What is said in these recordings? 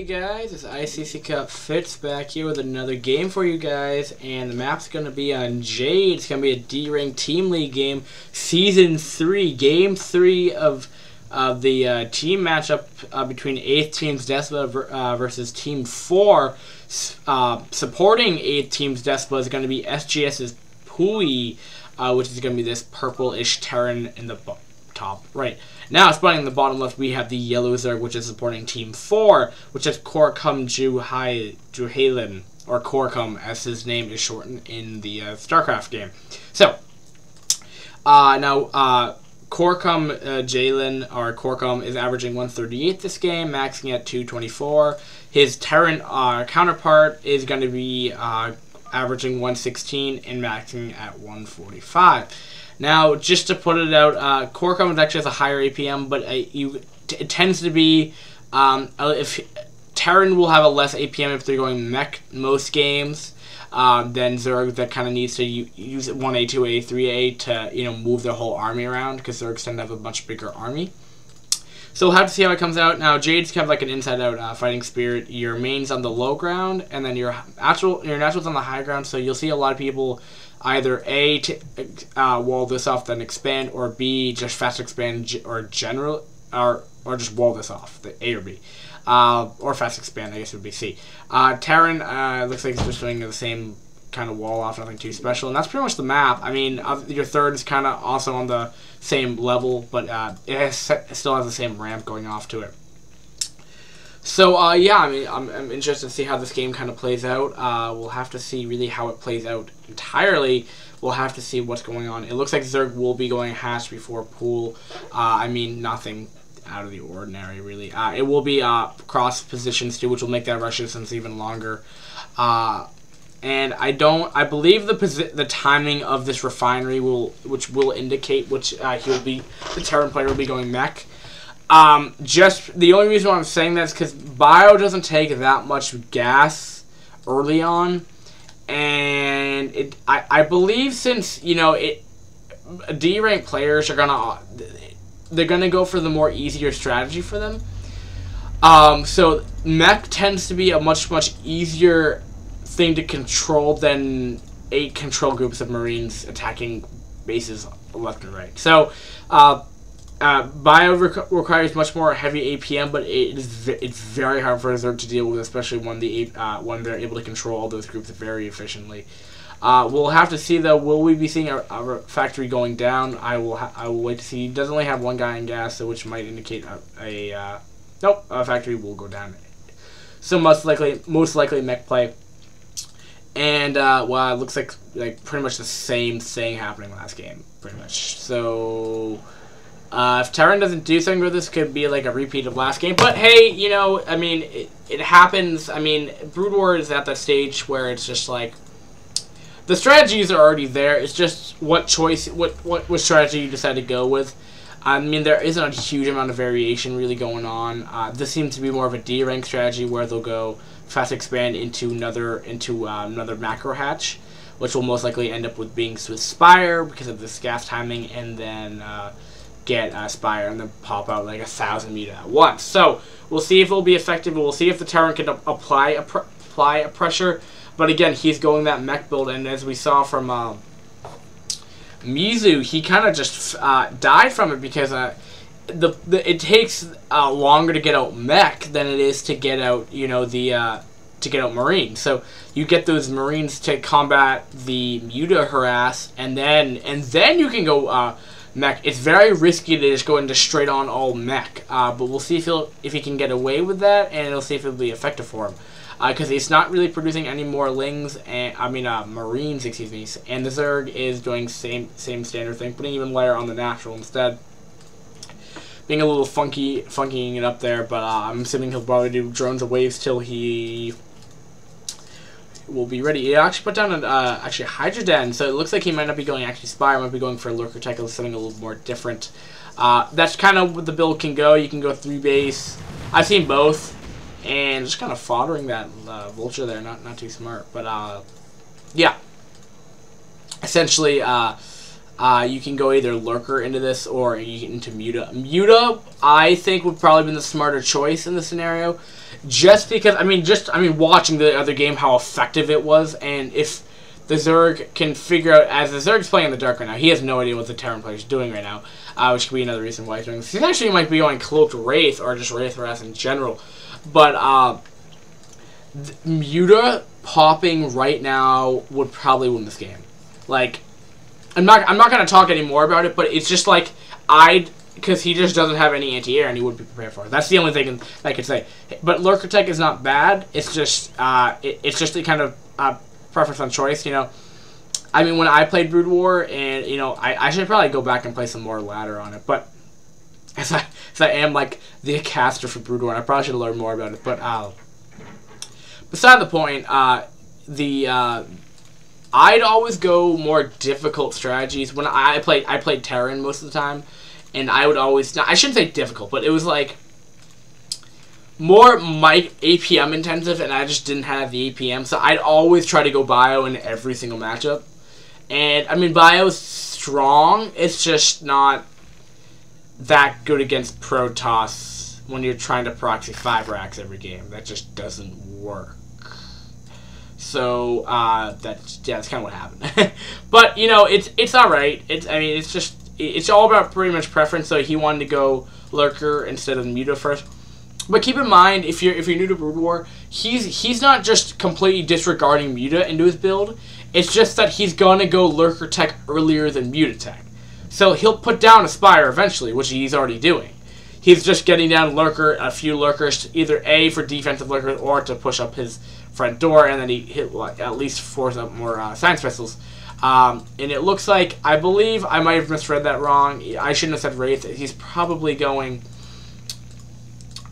Hey guys, it's ICC Cup Fitz back here with another game for you guys, and the map's going to be on Jade. It's going to be a D-Rank Team League game, Season 3, Game 3 of the team matchup between 8th Team's DeSPA versus Team 4. Supporting 8th Team's DeSPA is going to be sGs.Puyi, which is going to be this purple-ish Terran in the top right. Now, spawning in the bottom left, we have the yellow Zerg, which is supporting Team 4, which is corcumjhaelen, or Corcum, as his name is shortened in the StarCraft game. So, now, corcumjhaelen, or Corcum, is averaging 138 this game, maxing at 224. His Terran counterpart is going to be averaging 116 and maxing at 145. Now, just to put it out, Corcum actually has a higher APM, but it tends to be, if Terran will have a less APM if they're going mech most games, than Zerg that kind of needs to use 1A, 2A, 3A to, move their whole army around, because Zergs tend to have a much bigger army. So we'll have to see how it comes out. Now, Jade's kind of like an inside-out fighting spirit. Your main's on the low ground, and then your natural's on the high ground, so you'll see a lot of people either A, wall this off, then expand, or B, just fast expand, or just wall this off, the A or B. Or fast expand, I guess it would be C. Terran, looks like it's just doing the same kind of wall off, nothing too special, and that's pretty much the map. I mean, your third is kind of also on the same level, but it still has the same ramp going off to it. So, yeah, I mean, I'm interested to see how this game kind of plays out. We'll have to see really how it plays out entirely. We'll have to see what's going on. It looks like Zerg will be going hatch before pool. I mean, nothing out of the ordinary, really. It will be cross positions, too, which will make that rush distance even longer. And I believe the timing of this refinery which will indicate which the Terran player will be going mech. Just the only reason why I'm saying that is because Bio doesn't take that much gas early on, and I believe since D-rank players are gonna go for the more easier strategy for them. So mech tends to be a much easier thing to control than 8 control groups of Marines attacking bases left and right. So Bio requires much more heavy APM, but it's very hard for a Zerg to deal with, especially when they're able to control all those groups very efficiently. We'll have to see, though. Will we be seeing a factory going down? I will wait to see. He does only have one guy in gas, so which might indicate a factory will go down. So most likely mech play. And well, it looks like pretty much the same thing happening last game, pretty much. So if Terran doesn't do something with this, could be like a repeat of last game. But hey, I mean, it happens. I mean, Brood War is at that stage where it's just like the strategies are already there. It's just what strategy you decide to go with. I mean, there isn't a huge amount of variation really going on. This seems to be more of a D-rank strategy where they'll go fast expand into another macro hatch, which will most likely end up with being Swiss Spire because of this gas timing, and then get Spire and then pop out like 1,000 meter at once. So we'll see if it will be effective. We'll see if the Terran can apply a pressure. But again, he's going that mech build, and as we saw from Mizu, he kind of just died from it because it takes longer to get out mech than it is to get out to get out Marines. So you get those Marines to combat the Muta harass, and then you can go mech. It's very risky to just go into straight on all mech, but we'll see if he can get away with that, and we'll see if it'll be effective for him. Because he's not really producing any more Lings, Marines, excuse me, and the Zerg is doing same standard thing, putting even lighter on the natural instead. Being a little funkying it up there, but I'm assuming he'll probably do drones and waves till he will be ready. He actually put down actually Hydra Den, so it looks like he might not be going actually Spire, might be going for Lurker Tech or something a little more different. That's kind of what the build can go. You can go 3 base. I've seen both. And just kind of foddering that Vulture there, not too smart. But, yeah. Essentially, you can go either Lurker into this or into Muta. Muta, I think, would probably be the smarter choice in this scenario. just because I mean watching the other game how effective it was, and if the Zerg can figure out, as the Zerg's playing in the dark right now, he has no idea what the Terran player is doing right now, which could be another reason why he's doing this. He actually might be going Cloaked Wraith or just Wraith Harass in general, but Muta popping right now would probably win this game. Like, I'm not gonna talk any more about it, but it's just like because he just doesn't have any anti-air and he wouldn't be prepared for it. That's the only thing I could say. But Lurker Tech is not bad. It's just it's just a kind of preference on choice, you know. I mean, when I played Brood War, and you know, I should probably go back and play some more ladder on it. But as I am like the caster for Brood War, I probably should learn more about it. But beside the point, I'd always go more difficult strategies when I played Terran most of the time, and I would always, I shouldn't say difficult, but it was like more APM intensive, and I just didn't have the APM, so I'd always try to go bio in every single matchup. And I mean, bio's strong, it's just not that good against Protoss when you're trying to proxy 5 racks every game. That just doesn't work. So that's kind of what happened. But you know, it's all right. It's all about pretty much preference. So he wanted to go Lurker instead of Muta first. But keep in mind, if you're new to Brood War, he's not just completely disregarding Muta into his build. It's just that he's gonna go Lurker Tech earlier than Muta Tech. So he'll put down a Spire eventually, which he's already doing. He's just getting down Lurker, a few Lurkers, either A for defensive Lurkers or to push up his front door, and then he hit at least force up more science vessels. And it looks like, I believe I might have misread that wrong. I shouldn't have said Wraith. He's probably going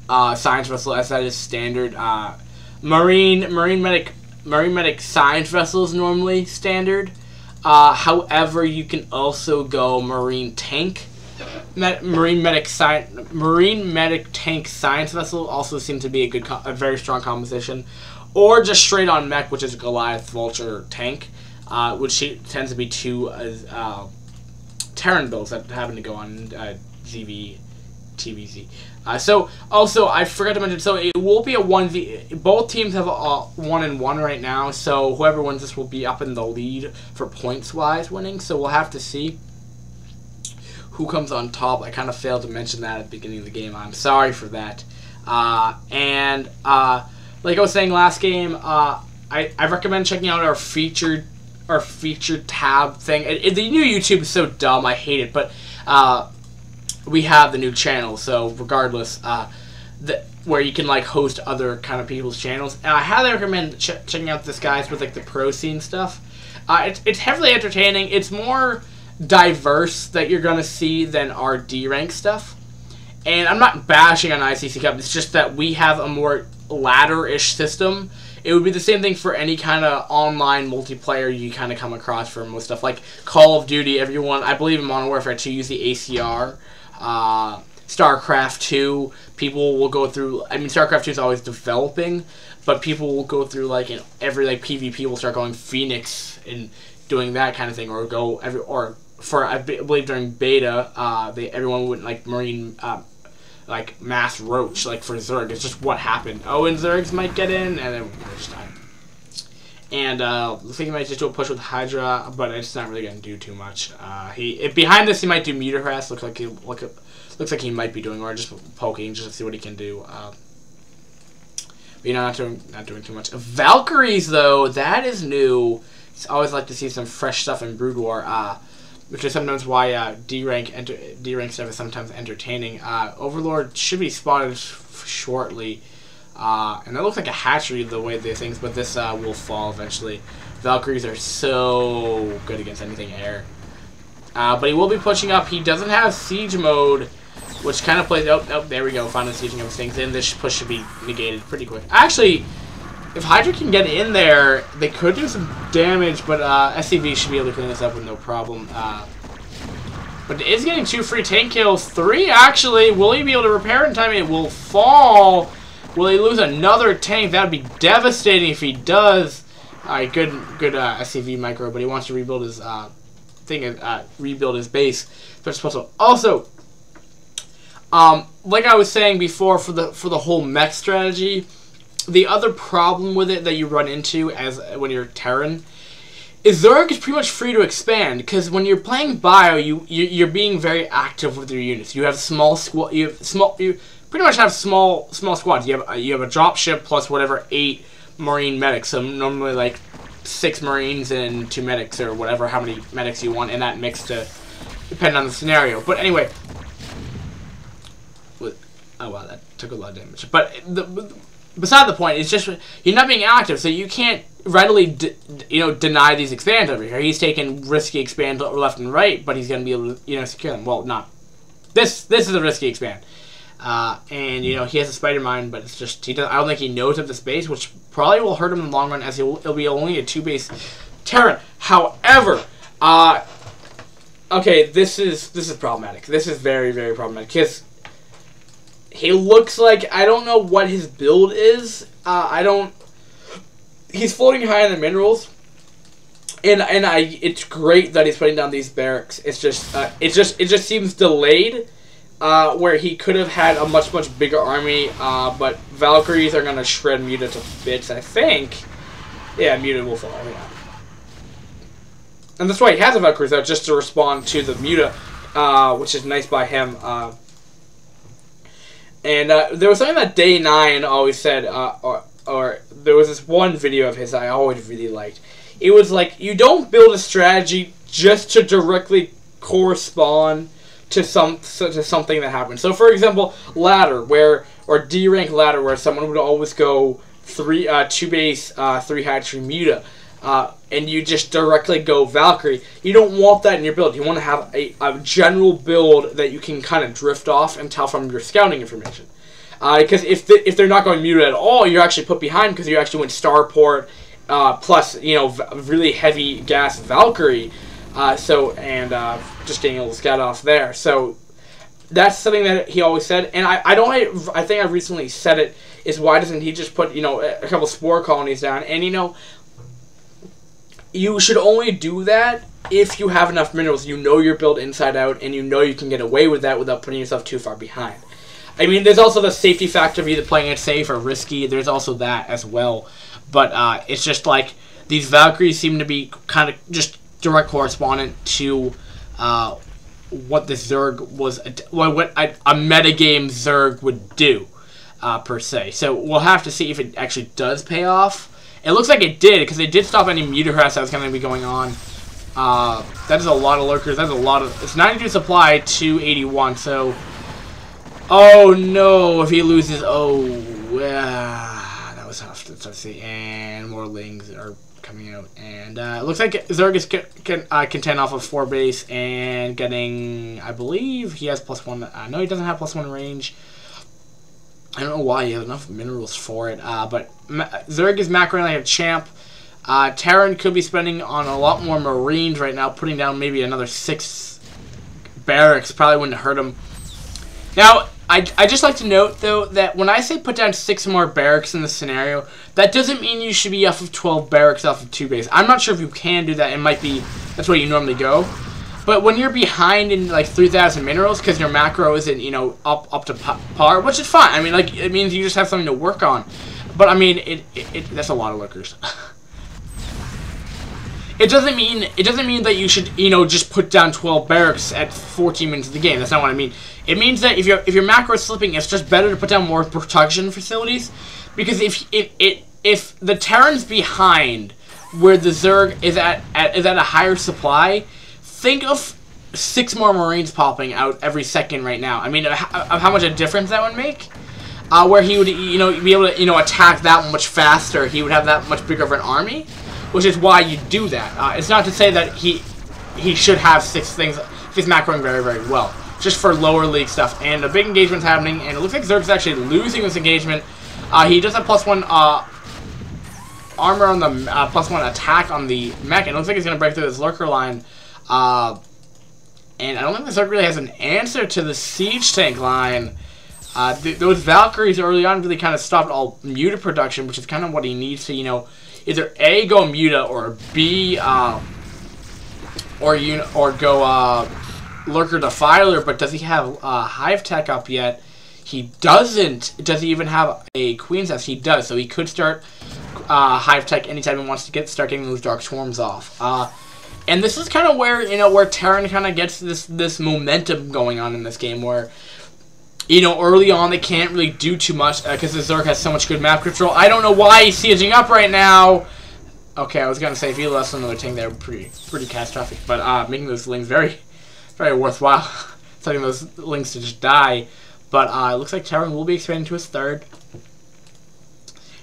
science vessel, as that is standard. Marine medic science vessels normally standard. However, you can also go marine tank. Marine medic tank science vessel also seems to be a very strong composition, or just straight on mech, which is Goliath Vulture tank, which tends to be 2 Terran builds that happen to go on ZV TVZ. So also I forgot to mention, so it will be a 1v. Both teams have a 1-1 right now, so whoever wins this will be up in the lead for points wise winning. So we'll have to see who comes on top. I kind of failed to mention that at the beginning of the game. I'm sorry for that. Like I was saying last game, I recommend checking out our featured tab thing. The new YouTube is so dumb, I hate it, but we have the new channel, so regardless, where you can like host other kind of people's channels. And I highly recommend checking out this guy's with like the pro scene stuff. It's heavily entertaining. It's more diverse that you're gonna see than our D rank stuff. And I'm not bashing on ICC Cup. It's just that we have a more ladder-ish system. It would be the same thing for any kind of online multiplayer you kind of come across for most stuff. Like Call of Duty, everyone, I believe in Modern Warfare 2, use the ACR. StarCraft 2, people will go through, I mean, StarCraft 2 is always developing, but people will go through, like, in every, like, PvP will start going Phoenix and doing that kind of thing, or go, I believe during beta, everyone went, like, Marine, like, Mass Roach, like, for Zerg. It's just what happened. Oh, and Zergs might get in, and then we're just dying. And looks like he might just do a push with Hydra, but it's not really going to do too much. Behind this, he might do meter harass. Looks like he might be doing, or just poking, just to see what he can do. But you know, not doing too much. Valkyries, though, that is new. It's always like to see some fresh stuff in Brood War, which is sometimes why D rank stuff is sometimes entertaining. Overlord should be spotted shortly. And that looks like a hatchery the way they things, but this will fall eventually. Valkyries are so good against anything air. But he will be pushing up. He doesn't have siege mode, which kind of plays... Oh, there we go. Finally sieging of things in. This push should be negated pretty quick. Actually, if Hydra can get in there, they could do some damage, but SCV should be able to clean this up with no problem. But it is getting 2 free tank kills. 3, actually. Will he be able to repair in time? It will fall. Will he lose another tank? That would be devastating if he does. Alright, good SCV micro, but he wants to rebuild his rebuild his base. Also, like I was saying before, for the whole mech strategy, the other problem with it that you run into when you're Terran is Zerg is pretty much free to expand, because when you're playing Bio, you're being very active with your units. You have small squad. You pretty much have small squads. You have a dropship plus whatever 8 Marine medics. So normally like 6 Marines and 2 medics, or whatever, how many medics you want in that mix, to depend on the scenario. But anyway, oh wow, that took a lot of damage. But beside the point, it's just you're not being active, so you can't readily deny these expands over here. He's taking risky expands left and right, but he's going to be able to secure them. Well, not this is a risky expand, and he has a spider mine, but it's just I don't think he knows of the space, which probably will hurt him in the long run, as it'll be only a 2-base Terran. However, okay, this is problematic. This is very, very problematic, because he looks like, I don't know what his build is. He's floating high in the minerals, and it's great that he's putting down these barracks. It's just it just seems delayed, where he could have had a much bigger army. But Valkyries are gonna shred Muta to bits, I think. Yeah, Muta will fall. Yeah. And that's why he has a Valkyries out, just to respond to the Muta, which is nice by him. And there was something that Day 9 always said, or there was this one video of his I always really liked. It was like, you don't build a strategy just to directly correspond to something that happens. So, for example, ladder, or D rank ladder, where someone would always go 2-base 3 hatchery Muta, and you just directly go Valkyrie. You don't want that in your build. You want to have a general build that you can kind of drift off and tell from your scouting information. Because if they're not going Muta at all, you're actually put behind, because you actually went Starport plus really heavy gas Valkyrie, just getting a little scout off there. So that's something that he always said, and I think I recently said it, is why doesn't he just put a couple spore colonies down? And you should only do that if you have enough minerals. Your build inside out, and you can get away with that without putting yourself too far behind. I mean, there's also the safety factor of either playing it safe or risky. There's also that as well. But it's just like, these Valkyries seem to be kind of just direct correspondent to what the Zerg was, what a metagame Zerg would do, per se. So we'll have to see if it actually does pay off. It looks like it did, because they did stop any Muta harass that was going to be going on. That is a lot of lurkers. That's a lot of... It's 92 supply, 281, so... Oh, no, if he loses... Oh, yeah, that was tough. Let's see. And more Lings are coming out. And it looks like Zerg can contend off of 4-base and getting... I believe he has +1... no, he doesn't have +1 range. I don't know why he has enough minerals for it. But Zerg is macroing like a champ. Terran could be spending on a lot more Marines right now, putting down maybe another 6 barracks. Probably wouldn't hurt him. Now, I just like to note, though, that when I say put down 6 more barracks in this scenario, that doesn't mean you should be off of 12 barracks off of 2 base. I'm not sure if you can do that. It might be that's where you normally go. But when you're behind in like 3,000 minerals, because your macro isn't up to par, which is fine. I mean, like, it means you just have something to work on. But I mean, that's a lot of lurkers. It doesn't mean that you should just put down 12 barracks at 14 minutes of the game. That's not what I mean. It means that if your macro is slipping, it's just better to put down more production facilities, because if the Terran's behind where the Zerg is at a higher supply, think of 6 more Marines popping out every second right now. I mean, of how much a difference that would make. Where he would be able to attack that much faster. He would have that much bigger of an army, which is why you do that. It's not to say that he should have 6 things if he's macroing very, very well. Just for lower league stuff. And a big engagement's happening, and it looks like Zerg's actually losing this engagement. He does have +1 armor on the +1 attack on the mech, and it looks like he's going to break through this lurker line. And I don't think the Zerg really has an answer to the siege tank line. Those Valkyries early on really kind of stopped all Muta production, which is kind of what he needs to, either A, go Muta, or B, or go Lurker Defiler, but does he have Hive Tech up yet? He doesn't. Does he even have a Queen's Nest? He does, so he could start Hive Tech anytime he wants to start getting those Dark Swarms off. And this is kind of where, where Terran kind of gets this momentum going on in this game, where, early on they can't really do too much because the Zerg has so much good map control. I don't know why he's sieging up right now. Okay, I was gonna say if he lost another tank, they were pretty catastrophic, but making those lings very, very worthwhile. Telling those lings to just die. But it looks like Terran will be expanding to his third,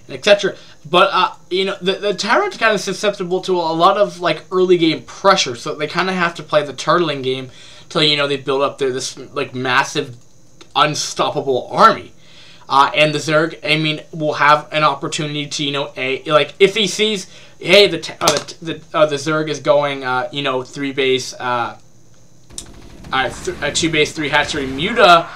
etc. But the Terran's kind of susceptible to a lot of like early game pressure, so they kind of have to play the turtling game till they build up this like massive, unstoppable army. And the Zerg, will have an opportunity to if he sees, hey, the Zerg is going 3 base 2 base 3 hatchery Muta.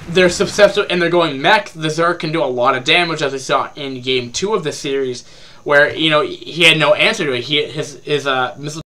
They're susceptible and they're going mech. The Zerg can do a lot of damage, as we saw in game 2 of the series, where he had no answer to it. His missile